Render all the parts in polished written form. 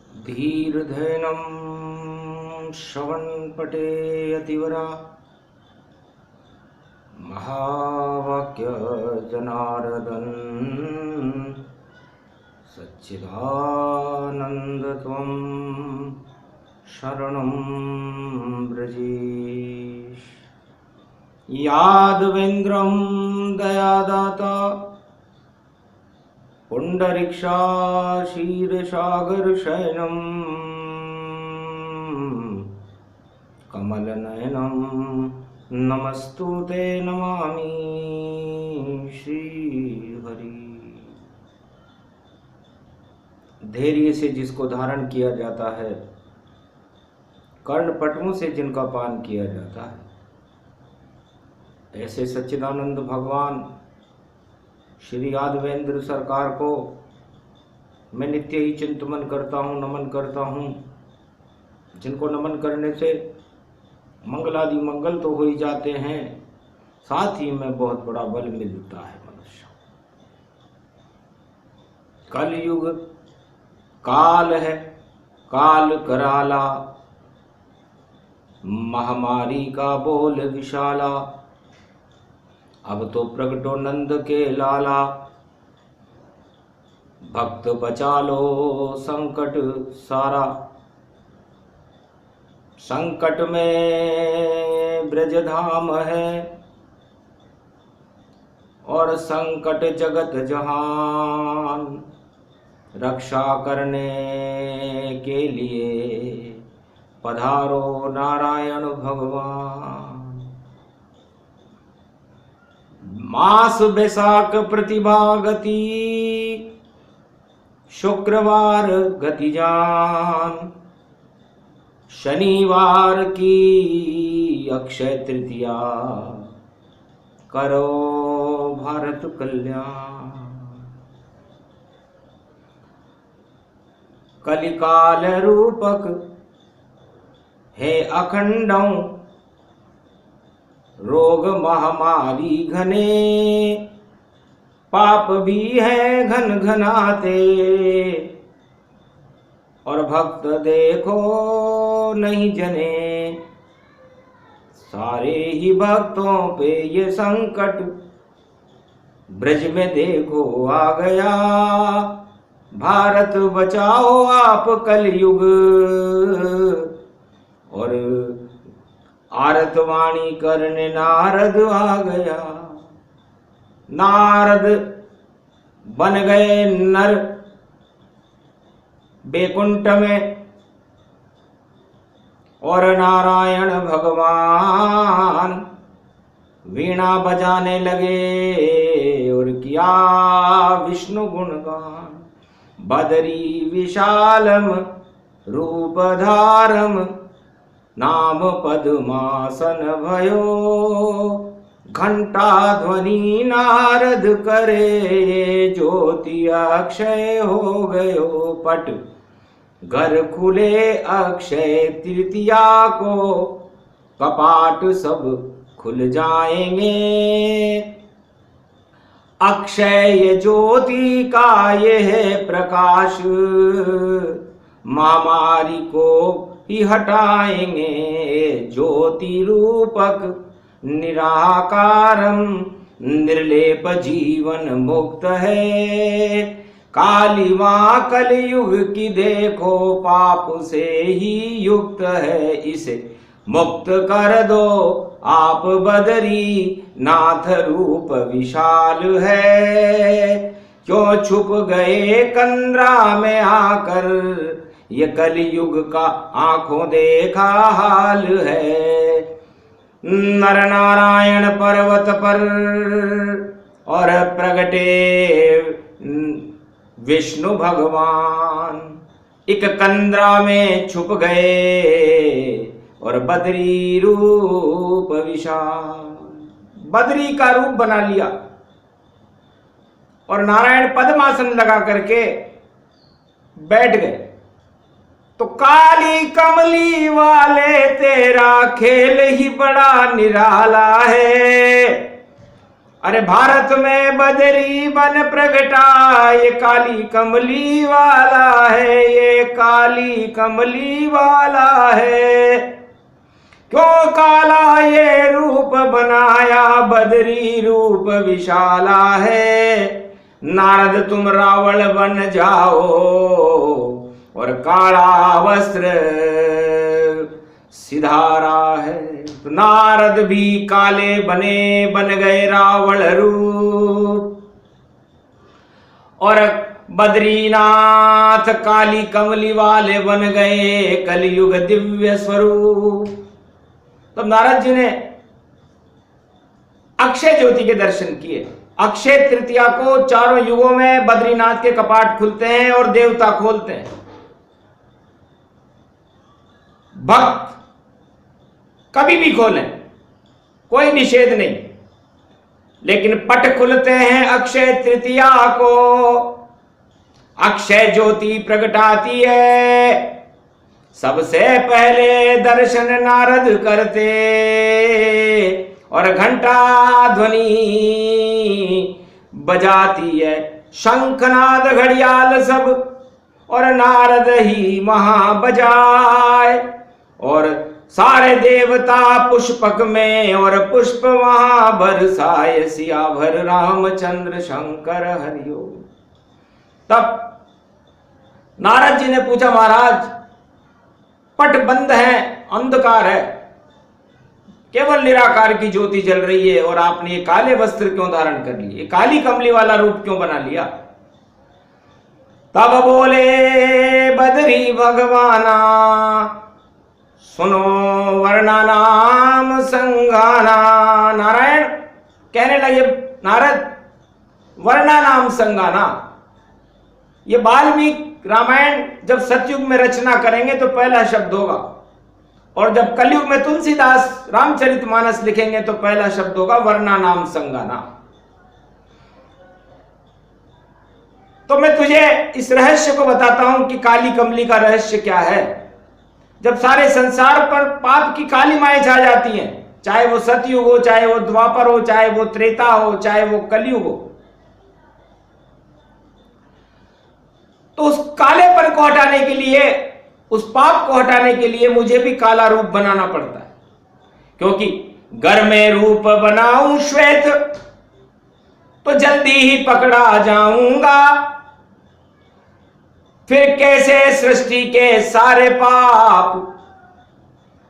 धीर्धैनं श्रवणपटे अतिवरा महावाक्य जनार्दन सच्चिदानंद त्वं शरणं व्रजेश। यादवेन्द्रं दयादाता पुण्डरीक्षाशीर्षागरशयनं कमलनयनं नमस्तुते नमामि श्रीहरि। धैर्य से जिसको धारण किया जाता है, कर्णपटुओं से जिनका पान किया जाता है, ऐसे सच्चिदानंद भगवान श्री यादवेंद्र सरकार को मैं नित्य ही चिंतन करता हूँ, नमन करता हूँ। जिनको नमन करने से मंगलादि मंगल तो हो ही जाते हैं, साथ ही में बहुत बड़ा बल मिलता है मनुष्य। कलयुग काल है, काल कराला, महामारी का बोल विशाला। अब तो प्रगटो नंद के लाला, भक्त बचा लो संकट सारा। संकट में ब्रजधाम है और संकट जगत जहान। रक्षा करने के लिए पधारो नारायण भगवान। मास बैसाख प्रतिभागति, शुक्रवार गति जान। शनिवार की अक्षय तृतीया, करो भारत कल्याण। कलिकाल रूपक है अखंडं, रोग महामारी घने। पाप भी है घन घनाते, और भक्त देखो नहीं जने। सारे ही भक्तों पे ये संकट, ब्रज में देखो आ गया। भारत बचाओ आप कलयुग, और आरतवाणी करने नारद आ गया। नारद बन गए नर बैकुंठ में, और नारायण भगवान वीणा बजाने लगे और किया विष्णु गुणगान। बदरी विशालम रूपधारम, नाम पद्मासन भयो। घंटा ध्वनि नारद करे, ज्योति अक्षय हो गयो पट। घर खुले अक्षय तृतीया को, कपाट सब खुल जाएंगे। अक्षय ज्योति का यह प्रकाश, महामारी को ही हटाएंगे। ज्योति रूपक निराकारम, निर्लेप जीवन मुक्त है। काली मां कलयुग की देखो, पाप से ही युक्त है। इसे मुक्त कर दो आप बदरी, नाथ रूप विशाल है। क्यों छुप गए कंद्रा में आकर, ये कलयुग का आंखों देखा हाल है। नर नारायण पर्वत पर और प्रगटे विष्णु भगवान। एक कंद्रा में छुप गए और बदरी रूप विशाल, बदरी का रूप बना लिया। और नारायण पद्मासन लगा करके बैठ गए। तो काली कमली वाले तेरा खेल ही बड़ा निराला है। अरे भारत में बदरी बन प्रगटा, ये काली कमली वाला है, ये काली कमली वाला है। क्यों काला ये रूप बनाया, बदरी रूप विशाला है। नारद तुम रावण बन जाओ और काला वस्त्र सिधारा है। तो नारद भी काले बन गए रावण रूप, और बद्रीनाथ काली कमली वाले बन गए कलयुग दिव्य स्वरूप। तो नारद जी ने अक्षय ज्योति के दर्शन किए। अक्षय तृतीया को चारों युगों में बद्रीनाथ के कपाट खुलते हैं और देवता खोलते हैं। भक्त कभी भी खोलें, कोई निषेध नहीं, लेकिन पट खुलते हैं अक्षय तृतीया को। अक्षय ज्योति प्रगटाती है, सबसे पहले दर्शन नारद करते, और घंटा ध्वनि बजाती है, शंखनाद घड़ियाल सब, और नारद ही महा बजाए। और सारे देवता पुष्पक में, और पुष्प वहां बरसाए, सियावर रामचंद्र शंकर हरिओम। तब नारद जी ने पूछा, महाराज पट बंद है, अंधकार है, केवल निराकार की ज्योति जल रही है, और आपने ये काले वस्त्र क्यों धारण कर लिए, काली कमली वाला रूप क्यों बना लिया? तब बोले बदरी भगवाना, सुनो वर्णा नाम संगाना। नारायण कहने लगे, नारद वर्णा नाम संगाना, ये वाल्मीकि रामायण जब सतयुग में रचना करेंगे तो पहला शब्द होगा, और जब कलयुग में तुलसीदास रामचरितमानस लिखेंगे तो पहला शब्द होगा वर्णा नाम संगाना। तो मैं तुझे इस रहस्य को बताता हूं कि काली कमली का रहस्य क्या है। जब सारे संसार पर पाप की काली माएं छा जाती हैं, चाहे वो सतयुग हो, चाहे वो द्वापर हो, चाहे वो त्रेता हो, चाहे वो कलयुग हो, तो उस कालेपन को हटाने के लिए, उस पाप को हटाने के लिए मुझे भी काला रूप बनाना पड़ता है। क्योंकि घर में रूप बनाऊं श्वेत तो जल्दी ही पकड़ा जाऊंगा, फिर कैसे सृष्टि के सारे पाप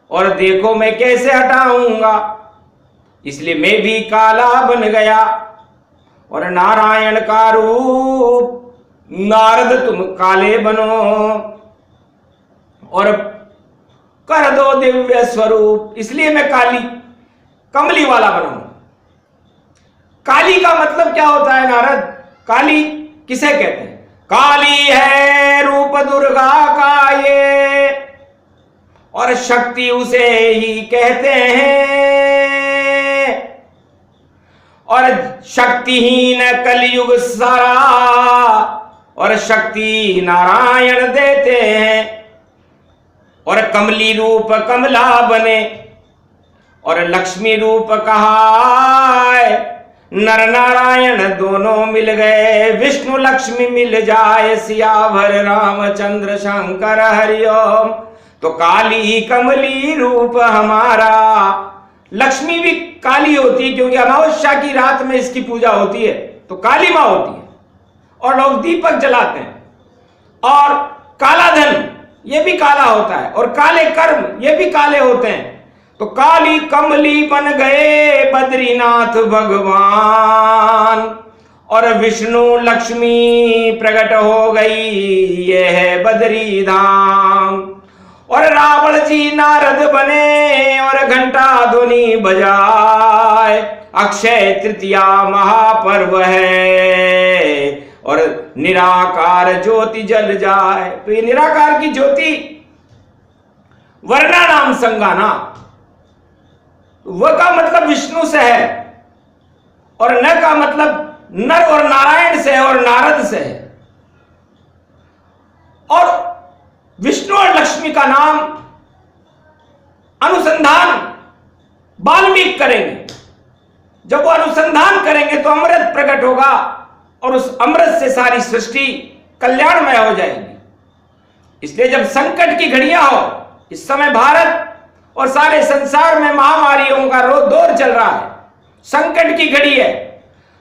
और देखो मैं कैसे हटाऊंगा। इसलिए मैं भी काला बन गया और नारायण का रूप, नारद तुम काले बनो और कर दो दिव्य स्वरूप। इसलिए मैं काली कमली वाला बनाऊं। काली का मतलब क्या होता है नारद? काली किसे कहते हैं? काली है रूप दुर्गा का ये, और शक्ति उसे ही कहते हैं, और शक्तिहीन कलयुग सारा, और शक्ति नारायण देते हैं। और कमली रूप कमला बने और लक्ष्मी रूप कहा है, नर नारायण दोनों मिल गए, विष्णु लक्ष्मी मिल जाए, सियावर रामचंद्र शंकर हरिओम। तो काली कमली रूप हमारा। लक्ष्मी भी काली होती है क्योंकि अमावस्या की रात में इसकी पूजा होती है, तो काली मां होती है, और लोग दीपक जलाते हैं। और काला धन ये भी काला होता है, और काले कर्म ये भी काले होते हैं। तो काली कमली बन गए बद्रीनाथ भगवान, और विष्णु लक्ष्मी प्रकट हो गई, ये है बद्री धाम। और रावण जी नारद बने और घंटा ध्वनि बजाए। अक्षय तृतीया महापर्व है और निराकार ज्योति जल जाए। तो ये निराकार की ज्योति वर्णा नाम संगाना, व का मतलब विष्णु से है, और न का मतलब नर और नारायण से है और नारद से है। और विष्णु और लक्ष्मी का नाम अनुसंधान वाल्मीकि करेंगे। जब वो अनुसंधान करेंगे तो अमृत प्रकट होगा और उस अमृत से सारी सृष्टि कल्याणमय हो जाएगी। इसलिए जब संकट की घड़ियां हो, इस समय भारत और सारे संसार में महामारियों का दौर चल रहा है, संकट की घड़ी है,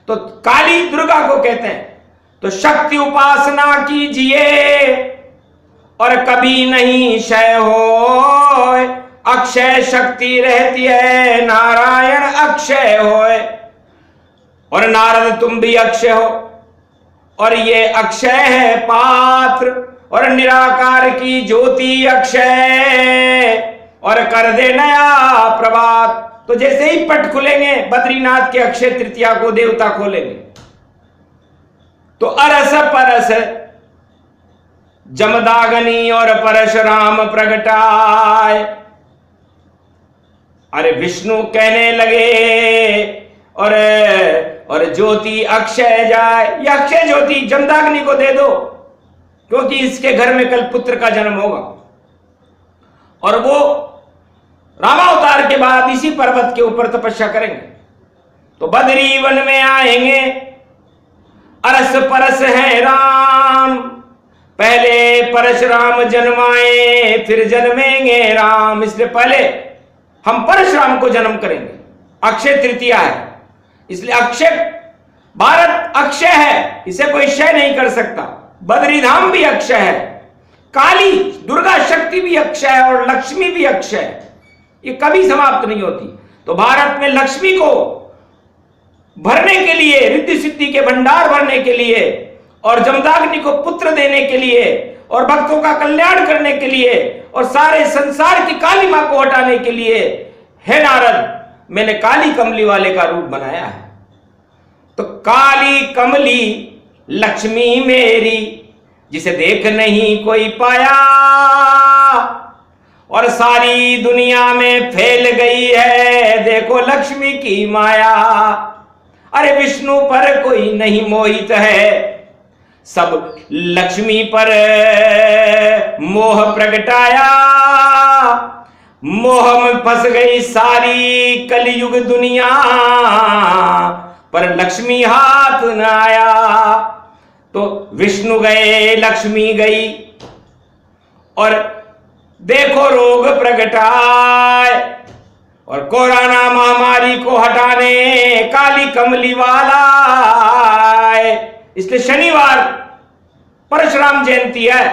तो काली दुर्गा को कहते हैं। तो शक्ति उपासना कीजिए और कभी नहीं क्षय हो, अक्षय शक्ति रहती है, नारायण अक्षय होए। और नारद तुम भी अक्षय हो, और ये अक्षय है पात्र, और निराकार की ज्योति अक्षय, और कर दे नया प्रभात। तो जैसे ही पट खुलेंगे बद्रीनाथ के अक्षय तृतीया को देवता खोलेंगे, तो अरस परस जमदाग्नि और परशुराम प्रगटाए। अरे विष्णु कहने लगे और ज्योति अक्षय जाए, यह अक्षय ज्योति जमदाग्नि को दे दो, क्योंकि इसके घर में कल पुत्र का जन्म होगा। और वो रामावतार के बाद इसी पर्वत के ऊपर तपस्या करेंगे। तो बद्री वन में आएंगे, अरस परस है राम, पहले परशुराम जन्माए फिर जन्मेंगे राम। इसलिए पहले हम परशुराम को जन्म करेंगे, अक्षय तृतीया है, इसलिए अक्षय, भारत अक्षय है, इसे कोई क्षय नहीं कर सकता। बद्री धाम भी अक्षय है, काली दुर्गा शक्ति भी अक्षय है, और लक्ष्मी भी अक्षय है, ये कभी समाप्त नहीं होती। तो भारत में लक्ष्मी को भरने के लिए, रिद्धि सिद्धि के भंडार भरने के लिए, और जमदाग्नि को पुत्र देने के लिए, और भक्तों का कल्याण करने के लिए, और सारे संसार की काली मां को हटाने के लिए, हे नारद मैंने काली कमली वाले का रूप बनाया है। तो काली कमली लक्ष्मी मेरी, जिसे देख नहीं कोई पाया, और सारी दुनिया में फैल गई है देखो लक्ष्मी की माया। अरे विष्णु पर कोई नहीं मोहित है, सब लक्ष्मी पर मोह प्रगटाया। मोह में फंस गई सारी कलयुग दुनिया, पर लक्ष्मी हाथ न आया। तो विष्णु गए, लक्ष्मी गई, और देखो रोग प्रगटाए, और कोरोना महामारी को हटाने काली कमली वाला आए। इसलिए शनिवार परशुराम जयंती है,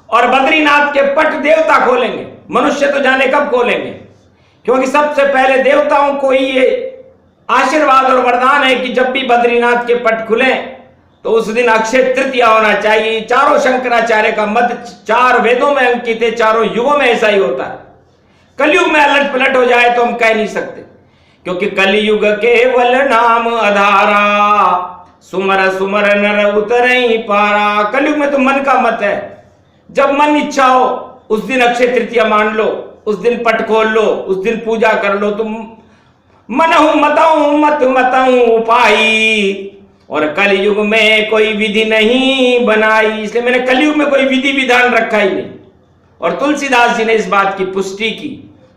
और बद्रीनाथ के पट देवता खोलेंगे। मनुष्य तो जाने कब खोलेंगे, क्योंकि सबसे पहले देवताओं को ही ये आशीर्वाद और वरदान है कि जब भी बद्रीनाथ के पट खुले तो उस दिन अक्षय तृतीया होना चाहिए। चारों शंकराचार्य का मत, 4 वेदों में अंकित है, चारों युगों में ऐसा ही होता है। कलयुग में अलट पलट हो जाए तो हम कह नहीं सकते, क्योंकि कलयुग केवल नाम आधारा, सुमर सुमर नर उतरई पारा। कलयुग में तो मन का मत है, जब मन इच्छा हो उस दिन अक्षय तृतीया मान लो, उस दिन पट खोल लो, उस दिन पूजा कर लो। तुम मनहु मतऊ मत मतऊ उपाई, और कलयुग में कोई विधि नहीं बनाई। इसलिए मैंने कलयुग में कोई विधि विधान रखा ही नहीं। और तुलसीदास जी ने इस बात की पुष्टि की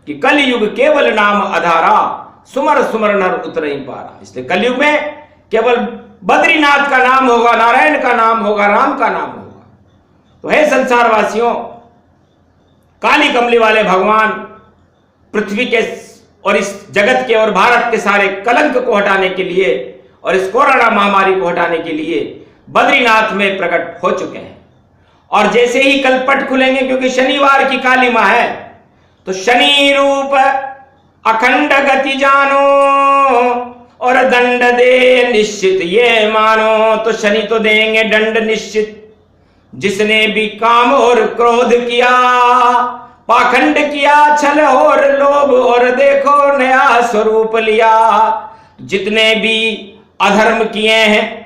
कि कलयुग केवल नाम आधारा, सुमर सुमर नर उतरई पारा। इसलिए कलयुग में केवल बद्रीनाथ का नाम होगा, नारायण का नाम होगा, राम का नाम होगा। तो हे संसारवासियों, काली कमली वाले भगवान पृथ्वी के और इस जगत के और भारत के सारे कलंक को हटाने के लिए और इस कोरोना महामारी को हटाने के लिए बद्रीनाथ में प्रकट हो चुके हैं। और जैसे ही कल पट खुलेंगे, क्योंकि शनिवार की काली मां है, तो शनि रूप अखंड गति जानो और दंड दे निश्चित ये मानो। तो शनि तो देंगे दंड निश्चित, जिसने भी काम और क्रोध किया, पाखंड किया, छल और लोभ, और देखो नया स्वरूप लिया। जितने भी अधर्म किए हैं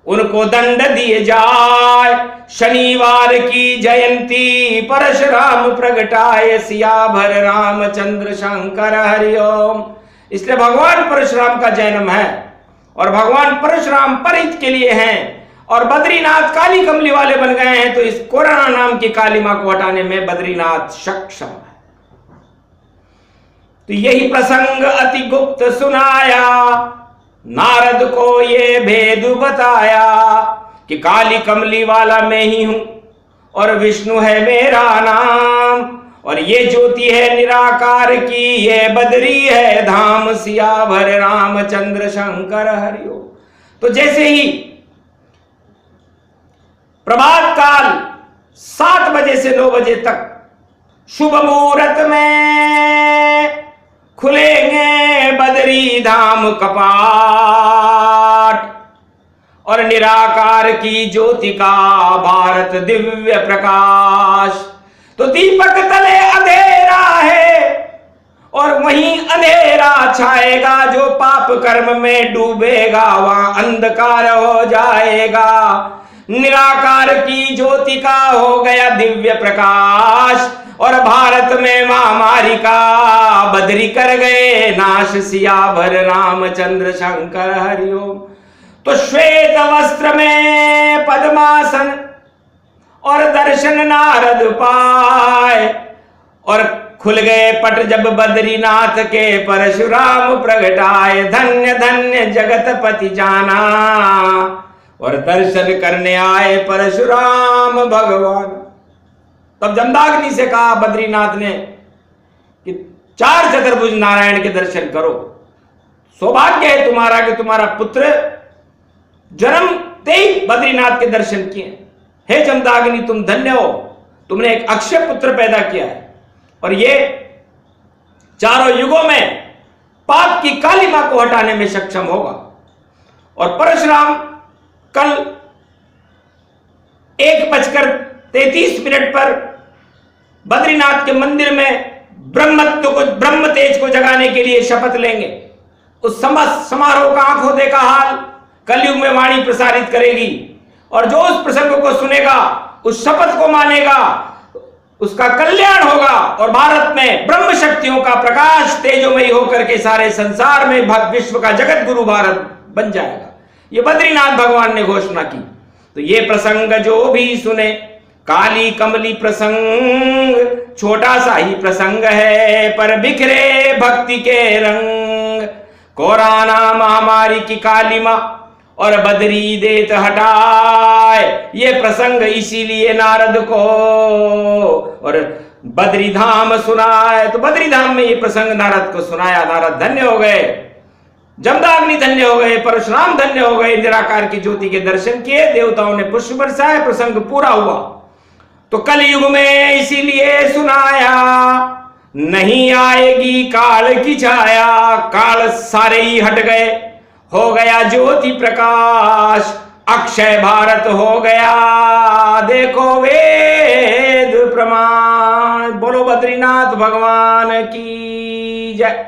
उनको दंड दिए जाए। शनिवार की जयंती परशुराम प्रगटाए, सियाभर रामचंद्र शंकर हरिओम। इसलिए भगवान परशुराम का जन्म है, और भगवान परशुराम परहित के लिए हैं, और बद्रीनाथ काली कमली वाले बन गए हैं। तो इस कोरोना नाम की काली मां को हटाने में बद्रीनाथ सक्षम है। तो यही प्रसंग अति गुप्त सुनाया, नारद को ये भेद बताया कि काली कमली वाला मैं ही हूं और विष्णु है मेरा नाम, और ये ज्योति है निराकार की, ये बदरी है धाम, सियावर रामचंद्र शंकर हरिओ। तो जैसे ही प्रभात काल 7 बजे से 9 बजे तक शुभ मुहूर्त में खुलेंगे बदरी धाम कपाट, और निराकार की ज्योति का भारत दिव्य प्रकाश। तो दीपक तले अंधेरा है और वहीं अंधेरा छाएगा, जो पाप कर्म में डूबेगा वहां अंधकार हो जाएगा। निराकार की ज्योति का हो गया दिव्य प्रकाश, और भारत में महामारी का बदरी कर गए नाश, सियावर रामचंद्र शंकर हरिओम। तो श्वेत वस्त्र में पद्मासन और दर्शन नारद पाए, और खुल गए पट जब बद्रीनाथ के परशुराम प्रगटाए। धन्य धन्य जगतपति जाना, और दर्शन करने आए परशुराम भगवान। तब जमदाग्नि से कहा बद्रीनाथ ने कि 4 चतुर्भुज नारायण के दर्शन करो। सौभाग्य है तुम्हारा कि तुम्हारा पुत्र जन्मते ही बद्रीनाथ के दर्शन किए। हे जमदाग्नि, तुम धन्य हो, तुमने एक अक्षय पुत्र पैदा किया है, और ये चारों युगों में पाप की काली मां को हटाने में सक्षम होगा। और परशुराम कल 1:33 पर बद्रीनाथ के मंदिर में ब्रह्म तेज को जगाने के लिए शपथ लेंगे। उस समारोह का आंखों देखा हाल कलयुग में वाणी प्रसारित करेगी, और जो उस प्रसंग को सुनेगा, उस शपथ को मानेगा, उसका कल्याण होगा, और भारत में ब्रह्म शक्तियों का प्रकाश तेजोमयी होकर के सारे संसार में विश्व का जगत गुरु भारत बन जाएगा। ये बद्रीनाथ भगवान ने घोषणा की। तो ये प्रसंग जो भी सुने, काली कमली प्रसंग छोटा सा ही प्रसंग है, पर बिखरे भक्ति के रंग। कोरोना महामारी की काली मां और बदरी देत हटाए, ये प्रसंग इसीलिए नारद को और बद्री धाम सुनाए। तो बद्री धाम में ये प्रसंग नारद को सुनाया। नारद धन्य हो गए, जमदाग्नि धन्य हो गए, परशुराम धन्य हो गए, निराकार की ज्योति के दर्शन किए, देवताओं ने पुष्प बरसाए, प्रसंग पूरा हुआ। तो कलयुग में इसीलिए सुनाया, नहीं आएगी काल की छाया, काल सारे ही हट गए, हो गया ज्योति प्रकाश, अक्षय भारत हो गया, देखो वेद प्रमाण। बोलो बद्रीनाथ भगवान की जय।